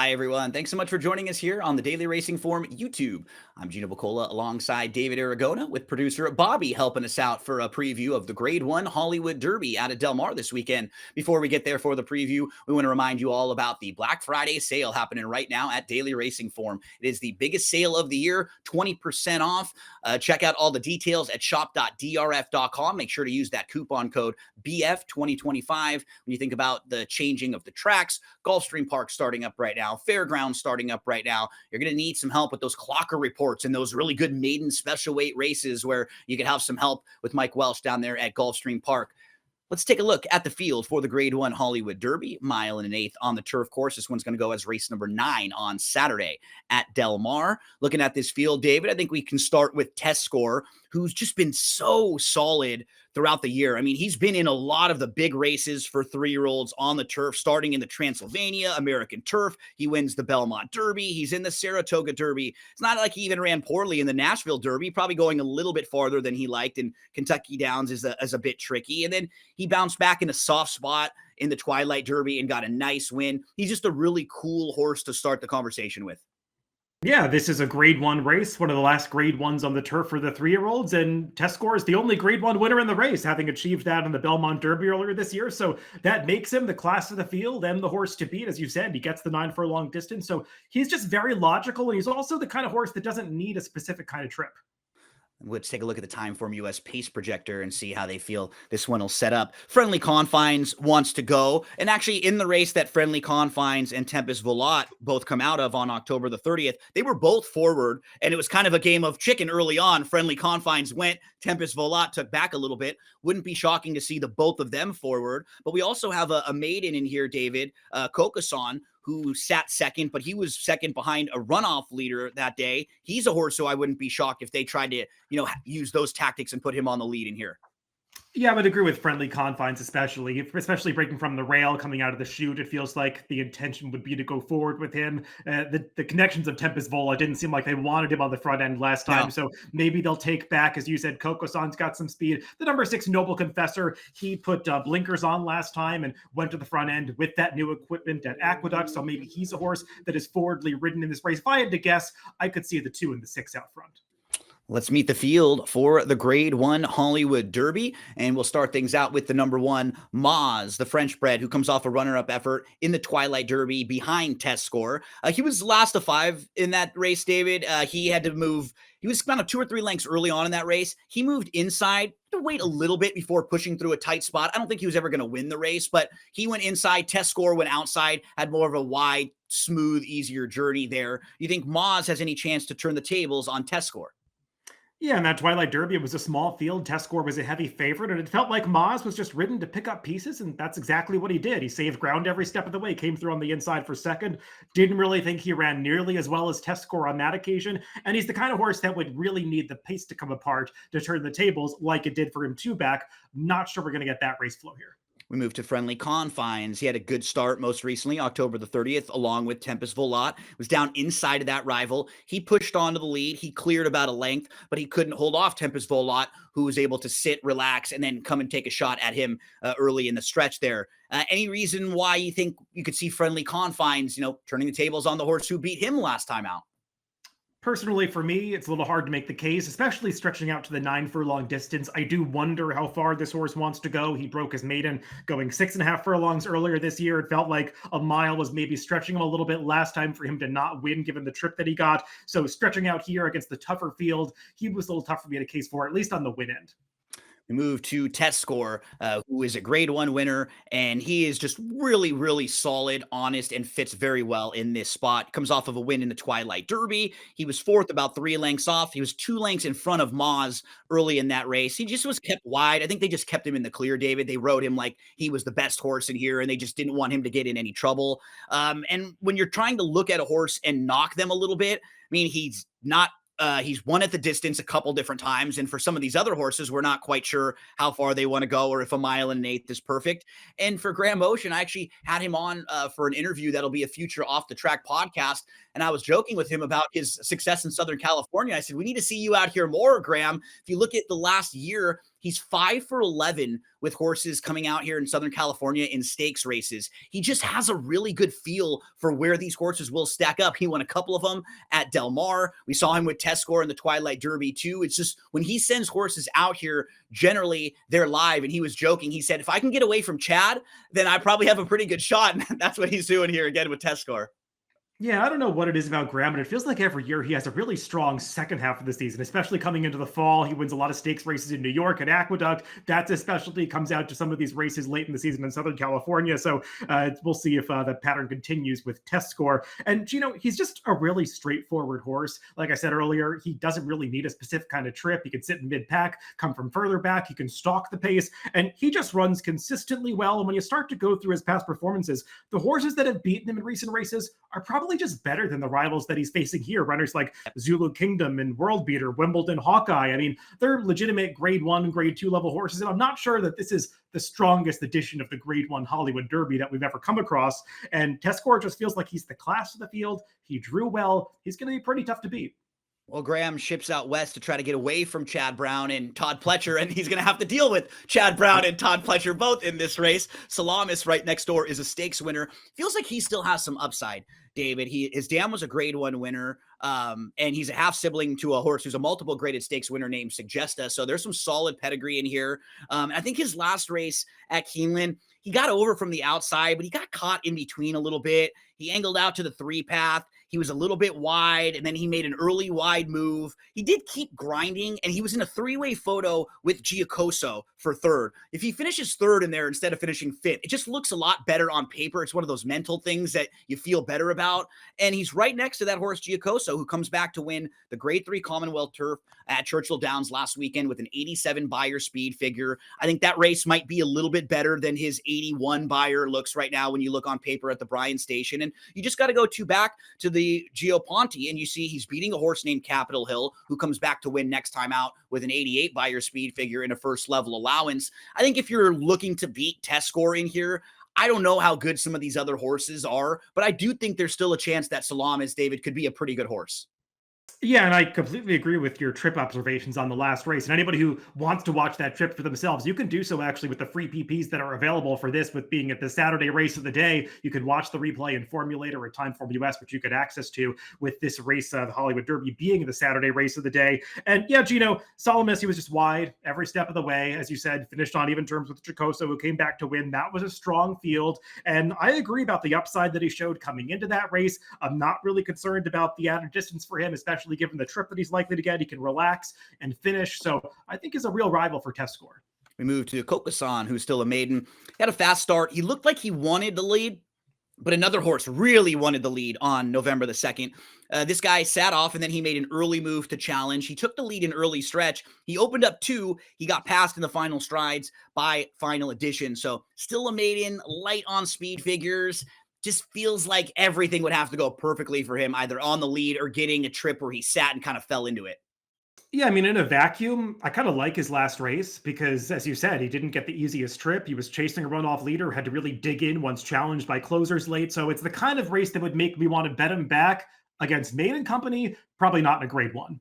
Hi, everyone. Thanks so much for joining us here on the Daily Racing Form YouTube. I'm Gino Buccola alongside David Aragona with producer Bobby helping us out for a preview of the Grade 1 Hollywood Derby out at Del Mar this weekend. Before we get there for the preview, we want to remind you all about the Black Friday sale happening right now at Daily Racing Form. It is the biggest sale of the year, 20% off. Check out all the details at shop.drf.com. Make sure to use that coupon code BF2025 when you think about the changing of the tracks. Gulfstream Park starting up right now, Fairgrounds starting up right now. You're going to need some help with those clocker reports and those really good maiden special weight races where you can have some help with Mike Welsh down there at Gulfstream Park. Let's take a look at the field for the Grade 1 Hollywood Derby, mile and an eighth on the turf course. This one's going to go as race number 9 on Saturday at Del Mar. Looking at this field, David, I think we can start with Test Score, who's just been so solid throughout the year. I mean, he's been in a lot of the big races for 3-year-olds on the turf, starting in the Transylvania American Turf. He wins the Belmont Derby. He's in the Saratoga Derby. It's not like he even ran poorly in the Nashville Derby, probably going a little bit farther than he liked, and Kentucky Downs is a bit tricky. And then he bounced back in a soft spot in the Twilight Derby and got a nice win. He's just a really cool horse to start the conversation with. Yeah, this is a Grade 1 race, one of the last Grade 1s on the turf for the 3-year-olds, and Test Score is the only Grade 1 winner in the race, having achieved that in the Belmont Derby earlier this year. So that makes him the class of the field and the horse to beat. As you said, he gets the 9 furlong distance. So he's just very logical, and he's also the kind of horse that doesn't need a specific kind of trip. Let's take a look at the Timeform US pace projector and see how they feel this one will set up. Friendly Confines wants to go. And actually, in the race that Friendly Confines and Tempest Volat both come out of on October the 30th, they were both forward. And it was kind of a game of chicken early on. Friendly Confines went. Tempest Volat took back a little bit. Wouldn't be shocking to see the both of them forward. But we also have a maiden in here, David, Kokasan, who sat second, but he was second behind a runoff leader that day. He's a horse, so I wouldn't be shocked if they tried to, use those tactics and put him on the lead in here. Yeah, I would agree with Friendly Confines, especially breaking from the rail, coming out of the chute. It feels like the intention would be to go forward with him. The connections of Tempest Vola didn't seem like they wanted him on the front end last time, so maybe they'll take back, as you said, Kokosan's got some speed. The number 6 Noble Confessor, he put blinkers on last time and went to the front end with that new equipment at Aqueduct, so maybe he's a horse that is forwardly ridden in this race. If I had to guess, I could see the 2 and the 6 out front. Let's meet the field for the Grade 1 Hollywood Derby, and we'll start things out with the number 1, Maz, the French bred, who comes off a runner-up effort in the Twilight Derby behind Test Score. He was last of 5 in that race, David. He had to move. He was kind of 2 or 3 lengths early on in that race. He moved inside to wait a little bit before pushing through a tight spot. I don't think he was ever going to win the race, but he went inside. Test Score went outside, had more of a wide, smooth, easier journey there. You think Maz has any chance to turn the tables on Test Score? Yeah, in that Twilight Derby, it was a small field. Test Score was a heavy favorite, and it felt like Maz was just ridden to pick up pieces, and that's exactly what he did. He saved ground every step of the way, came through on the inside for second. Didn't really think he ran nearly as well as Test Score on that occasion, and he's the kind of horse that would really need the pace to come apart to turn the tables like it did for him 2 back. Not sure we're going to get that race flow here. We move to Friendly Confines. He had a good start most recently, October the 30th, along with Tempest Volat. Was down inside of that rival. He pushed onto the lead. He cleared about a length, but he couldn't hold off Tempest Volat, who was able to sit, relax, and then come and take a shot at him early in the stretch there. Any reason why you think you could see Friendly Confines, turning the tables on the horse who beat him last time out? Personally, for me, it's a little hard to make the case, especially stretching out to the 9 furlong distance. I do wonder how far this horse wants to go. He broke his maiden going 6.5 furlongs earlier this year. It felt like a mile was maybe stretching him a little bit last time for him to not win, given the trip that he got. So stretching out here against the tougher field, he was a little tough for me to case for, at least on the win end. We move to Test Score, who is a Grade 1 winner, and he is just really, really solid, honest, and fits very well in this spot. Comes off of a win in the Twilight Derby. He was 4th, about 3 lengths off. He was 2 lengths in front of Maz early in that race. He just was kept wide. I think they just kept him in the clear, David. They rode him like he was the best horse in here, and they just didn't want him to get in any trouble. And when you're trying to look at a horse and knock them a little bit, I mean, he's won at the distance a couple different times. And for some of these other horses, we're not quite sure how far they want to go or if a mile and an eighth is perfect. And for Graham Ocean, I actually had him on for an interview that'll be a future Off the Track podcast. And I was joking with him about his success in Southern California. I said, we need to see you out here more, Graham. If you look at the last year, He's 5 for 11 with horses coming out here in Southern California in stakes races. He just has a really good feel for where these horses will stack up. He won a couple of them at Del Mar. We saw him with Test Score in the Twilight Derby too. It's just when he sends horses out here, generally they're live. And he was joking. He said, if I can get away from Chad, then I probably have a pretty good shot. And that's what he's doing here again with Test Score. Yeah, I don't know what it is about Graham, but it feels like every year he has a really strong second half of the season, especially coming into the fall. He wins a lot of stakes races in New York at Aqueduct. That's a specialty. Comes out to some of these races late in the season in Southern California. So we'll see if that pattern continues with Test Score. And Gino, he's just a really straightforward horse. Like I said earlier, he doesn't really need a specific kind of trip. He can sit in mid-pack, come from further back. He can stalk the pace, and he just runs consistently well. And when you start to go through his past performances, the horses that have beaten him in recent races are probably just better than the rivals that he's facing here. Runners like Zulu Kingdom and World Beater, Wimbledon Hawkeye. I mean, they're legitimate grade 1 and grade 2 level horses. And I'm not sure that this is the strongest edition of the grade 1 Hollywood Derby that we've ever come across. And Test Score just feels like he's the class of the field. He drew well. He's going to be pretty tough to beat. Well, Graham ships out west to try to get away from Chad Brown and Todd Pletcher, and he's going to have to deal with Chad Brown and Todd Pletcher both in this race. Salamis right next door is a stakes winner. Feels like he still has some upside, David. His dam was a grade 1 winner, and he's a half sibling to a horse who's a multiple graded stakes winner named Suggesta. So there's some solid pedigree in here. I think his last race at Keeneland, he got over from the outside, but he got caught in between a little bit. He angled out to the 3 path. He was a little bit wide, and then he made an early wide move. He did keep grinding, and he was in a 3-way photo with Giacoso for third. If he finishes third in there instead of finishing fifth, it just looks a lot better on paper. It's one of those mental things that you feel better about. And he's right next to that horse Giacoso, who comes back to win the grade 3 Commonwealth Turf at Churchill Downs last weekend with an 87 Beyer speed figure. I think that race might be a little bit better than his 81 Beyer looks right now when you look on paper at the Bryan Station. And you just got to go 2 back to the Gio Ponte, and you see he's beating a horse named Capitol Hill, who comes back to win next time out with an 88 Beyer speed figure in a first level allowance. I think if you're looking to beat Test Score in here, I don't know how good some of these other horses are, but I do think there's still a chance that Salamis, David, could be a pretty good horse. Yeah, and I completely agree with your trip observations on the last race. And anybody who wants to watch that trip for themselves, you can do so actually with the free PPs that are available for this, with being at the Saturday race of the day. You can watch the replay in Formulator or Timeform US, which you get access to with this race, the Hollywood Derby being the Saturday race of the day. And yeah, Gino, Salamis, he was just wide every step of the way. As you said, finished on even terms with Giacoso, who came back to win. That was a strong field. And I agree about the upside that he showed coming into that race. I'm not really concerned about the added distance for him, especially given the trip that he's likely to get. He can relax and finish. So I think he's a real rival for Test Score. We move to Kokasan, who's still a maiden. He had a fast start. He looked like he wanted the lead, but another horse really wanted the lead on November the 2nd. This guy sat off, and then he made an early move to challenge. He took the lead in early stretch. He opened up 2. He got passed in the final strides by Final Edition. So still a maiden, light on speed figures. Just feels like everything would have to go perfectly for him, either on the lead or getting a trip where he sat and kind of fell into it. Yeah, I mean, in a vacuum, I kind of like his last race because, as you said, he didn't get the easiest trip. He was chasing a runoff leader, had to really dig in once challenged by closers late. So it's the kind of race that would make me want to bet him back against Maiden Company, probably not in a grade 1.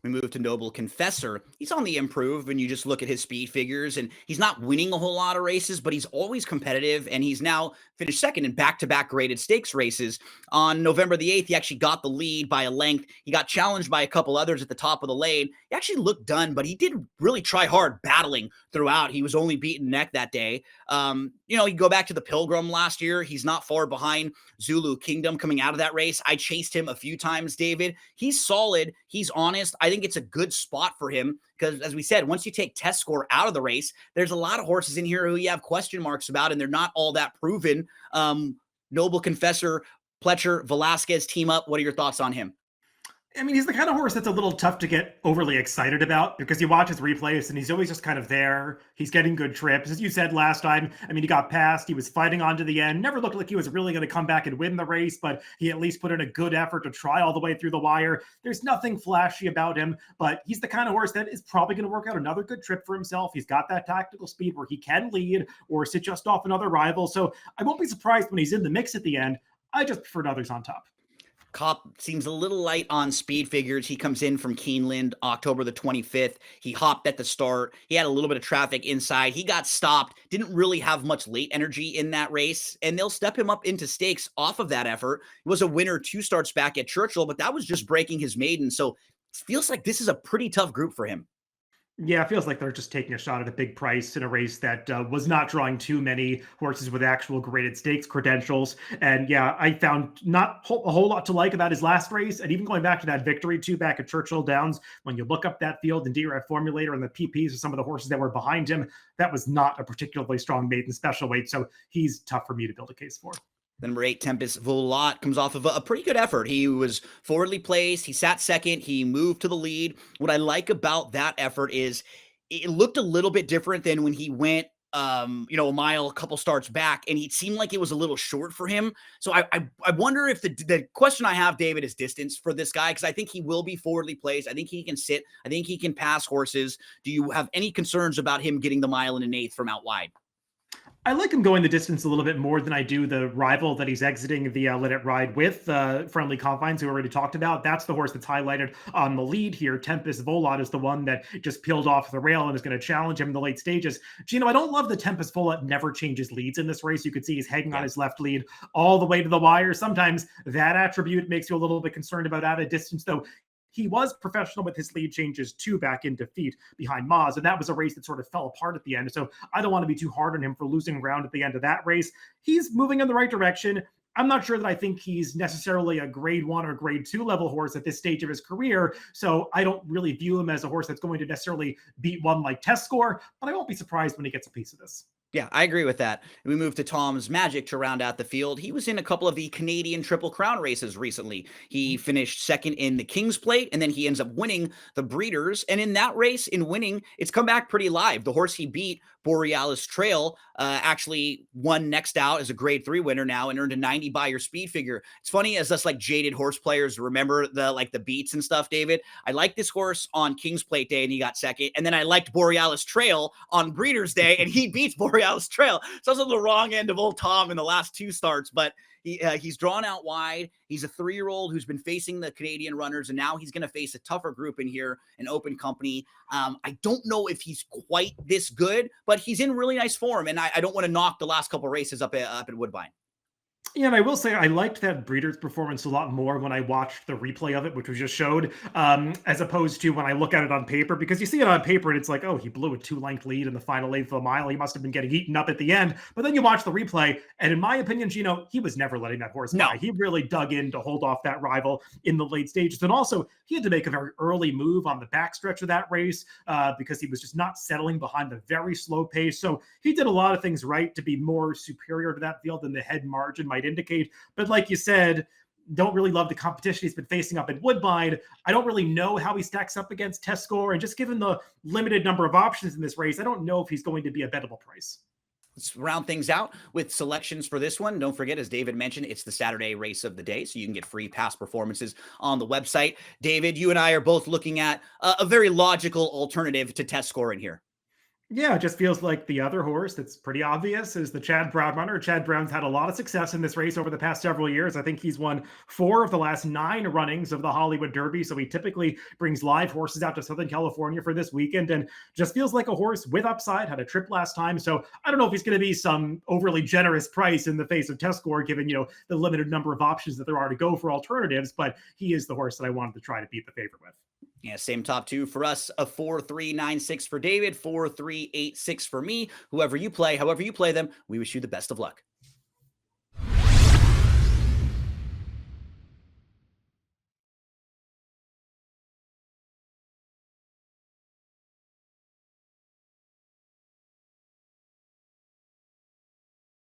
We move to Noble Confessor. He's on the improve when you just look at his speed figures, and he's not winning a whole lot of races, but he's always competitive, and he's now finished second in back-to-back graded stakes races. On November the 8th, he actually got the lead by a length. He got challenged by a couple others at the top of the lane. He actually looked done, but he did really try hard battling throughout. He was only beaten neck that day. You go back to the Pilgrim last year. He's not far behind Zulu Kingdom coming out of that race. I chased him a few times, David. He's solid. He's honest. I think it's a good spot for him because, as we said, once you take Test Score out of the race, there's a lot of horses in here who you have question marks about, and they're not all that proven. Noble Confessor, Pletcher, Velasquez team up. What are your thoughts on him? I mean, he's the kind of horse that's a little tough to get overly excited about because you watch his replays and he's always just kind of there. He's getting good trips. As you said last time, I mean, he got passed. He was fighting on to the end. Never looked like he was really going to come back and win the race, but he at least put in a good effort to try all the way through the wire. There's nothing flashy about him, but he's the kind of horse that is probably going to work out another good trip for himself. He's got that tactical speed where he can lead or sit just off another rival. So I won't be surprised when he's in the mix at the end. I just preferred others on top. Cop seems a little light on speed figures. He comes in from Keeneland October the 25th. He hopped at the start. He had a little bit of traffic inside. He got stopped. Didn't really have much late energy in that race. And they'll step him up into stakes off of that effort. He was a winner 2 starts back at Churchill, but that was just breaking his maiden. So it feels like this is a pretty tough group for him. Yeah, it feels like they're just taking a shot at a big price in a race that was not drawing too many horses with actual graded stakes credentials. And yeah, I found not a whole lot to like about his last race. And even going back to that victory too back at Churchill Downs, when you look up that field and DRF Formulator and the PPs of some of the horses that were behind him, that was not a particularly strong maiden special weight. So he's tough for me to build a case for. Then number 8, Tempest Volat, comes off of a pretty good effort. He was forwardly placed. He sat second. He moved to the lead. What I like about that effort is it looked a little bit different than when he went, a mile, a couple starts back, and it seemed like it was a little short for him. So I wonder if the question I have, David, is distance for this guy, because I think he will be forwardly placed. I think he can sit. I think he can pass horses. Do you have any concerns about him getting the mile and an eighth from out wide? I like him going the distance a little bit more than I do the rival that he's exiting the Let It Ride with, Friendly Confines, who we already talked about. That's the horse that's highlighted on the lead here. Tempest Volat is the one that just peeled off the rail and is going to challenge him in the late stages. Gino, I don't love the Tempest Volat never changes leads in this race. You could see he's hanging on his left lead all the way to the wire. Sometimes that attribute makes you a little bit concerned about out of distance, though. He was professional with his lead changes too back in defeat behind Maz, and that was a race that sort of fell apart at the end. So I don't want to be too hard on him for losing ground at the end of that race. He's moving in the right direction. I'm not sure that I think he's necessarily a grade 1 or grade 2 level horse at this stage of his career. So I don't really view him as a horse that's going to necessarily beat one like Test Score, but I won't be surprised when he gets a piece of this. Yeah, I agree with that. We move to Tom's Magic to round out the field. He was in a couple of the Canadian Triple Crown races recently. He finished second in the King's Plate, and then he ends up winning the Breeders. And in that race, in winning, it's come back pretty live. The horse he beat, Borealis Trail, actually won next out as a grade 3 winner now and earned a 90 by your speed figure. It's funny, as us like jaded horse players remember the beats and stuff, David. I liked this horse on King's Plate Day and he got second. And then I liked Borealis Trail on Breeders' Day and he beats Borealis Trail. So I was on the wrong end of old Tom in the last 2 starts, but he's drawn out wide. He's a 3-year-old who's been facing the Canadian runners, and now he's going to face a tougher group in here, an Open Company. I don't know if he's quite this good, but he's in really nice form, and I don't want to knock the last couple races up at Woodbine. Yeah, and I will say I liked that Breeder's performance a lot more when I watched the replay of it, which was just showed, as opposed to when I look at it on paper, because you see it on paper and it's like, oh, he blew a 2-length lead in the final eighth of a mile. He must have been getting eaten up at the end. But then you watch the replay, and in my opinion, Gino, he was never letting that horse by. He really dug in to hold off that rival in the late stages. And also, he had to make a very early move on the backstretch of that race because he was just not settling behind the very slow pace. So he did a lot of things right to be more superior to that field than the head margin might indicate. But like you said, don't really love the competition he's been facing up at Woodbine. I don't really know how he stacks up against Test Score. And just given the limited number of options in this race, I don't know if he's going to be a bettable price. Let's round things out with selections for this one. Don't forget, as David mentioned, it's the Saturday race of the day, so you can get free past performances on the website. David, you and I are both looking at a very logical alternative to Test Score in here. Yeah, it just feels like the other horse that's pretty obvious is the Chad Brown runner. Chad Brown's had a lot of success in this race over the past several years. I think he's won 4 of the last 9 runnings of the Hollywood Derby. So he typically brings live horses out to Southern California for this weekend and just feels like a horse with upside. Had a trip last time. So I don't know if he's going to be some overly generous price in the face of Test Score, given, the limited number of options that there are to go for alternatives. But he is the horse that I wanted to try to beat the favorite with. Yeah, same top 2 for us. A 4-3-9-6 for David, 4-3-8-6 for me. Whoever you play, however you play them, we wish you the best of luck.